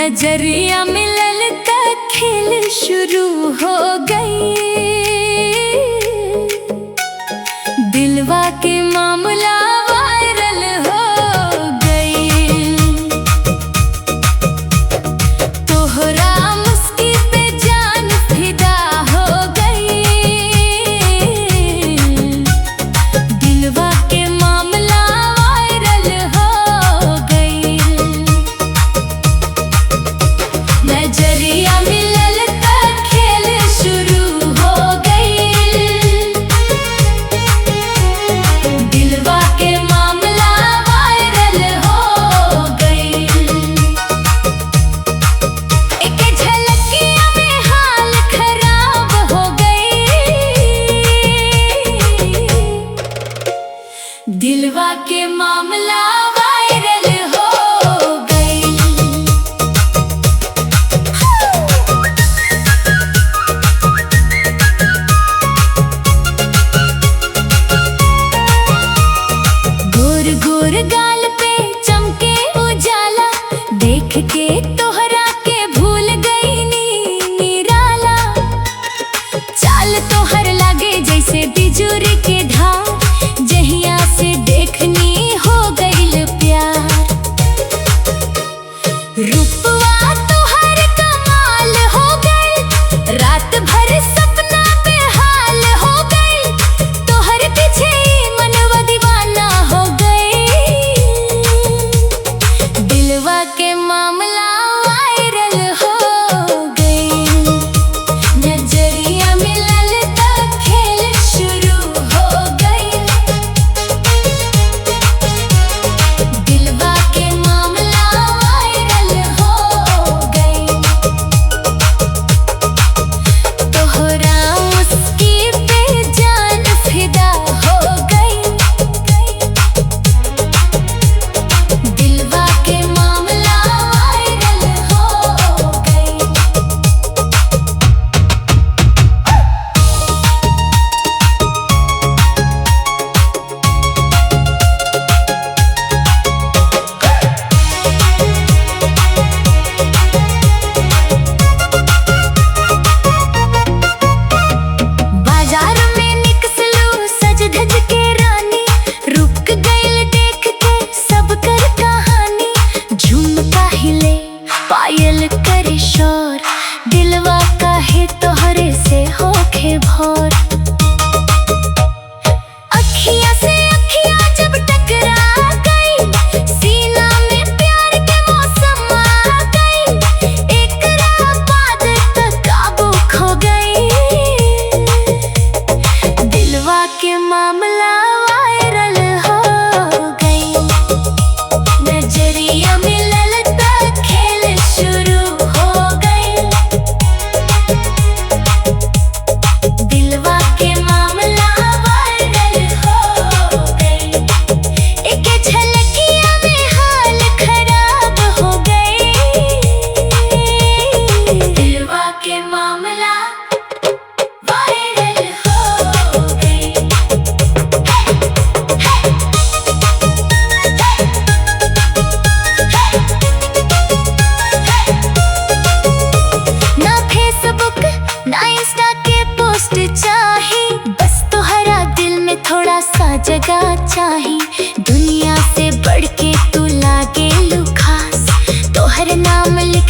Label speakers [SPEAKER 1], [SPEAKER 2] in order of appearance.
[SPEAKER 1] नजरिया मिलल त खेल शुरू हो गई। दिलवा के मामला वायरल हो गई। तोहरा मुस्की पे जान फिदा हो गई। दिलवा के मामला वायरल हो गई। नजरिया मिलल त खेल शुरू हो गई। दिलवा के मामला वायरल हो गई। एक झलकिया में हाल खराब हो गई। दिलवा के मामला वायरल हो गई। गोर गोर गाल पे चमके उजाला, देख के तोहरा के भूल गई नी निराला। चाल तोहर लागे जैसे बिजुरी के धार, जहिया से देखनी हो गइल प्यार। रूपवा तोहर कमाल हो गइल, रात भर सपना पे हाल हो गइल। तोहर पीछे मनवा दीवाना हो गई। दिलवा के मामला वायरल हो गई। नजरिया मिलल त खेल शुरू हो गई। दिलवा के मामला वायरल हो गई। तोहरा मुस्की पे जान फिदा हो गई। दिलवा के मामला वायरल हो गई। बाजार में निकसलू सज धज के रानी, रुक गइल देख के सब कर कहानी। झुमका हिले पायल करे शोर, दिलवा काहे तोहरे से होखे भोर। अखियाँ से अखियाँ जब टकरा गई, सीना में प्यार के मौसम आ गई। एकरा बाद तक काबू खो गई। दिलवा के मामला वायरल हो गई। नजरिया मिलल त खेल शुरू हो गई। दिलवा के मामला वायरल हो गई। एक झलकिया में हाल खराब हो गई। दिलवा के मामला वायरल हो गई। ना फेसबुक ना इंस्टा के पोस्ट चाही, बस तोहरा दिल में थोड़ा सा जगह चाही। दुनिया से बढ़ के तू लागे लू खास, तोहर नाम लिख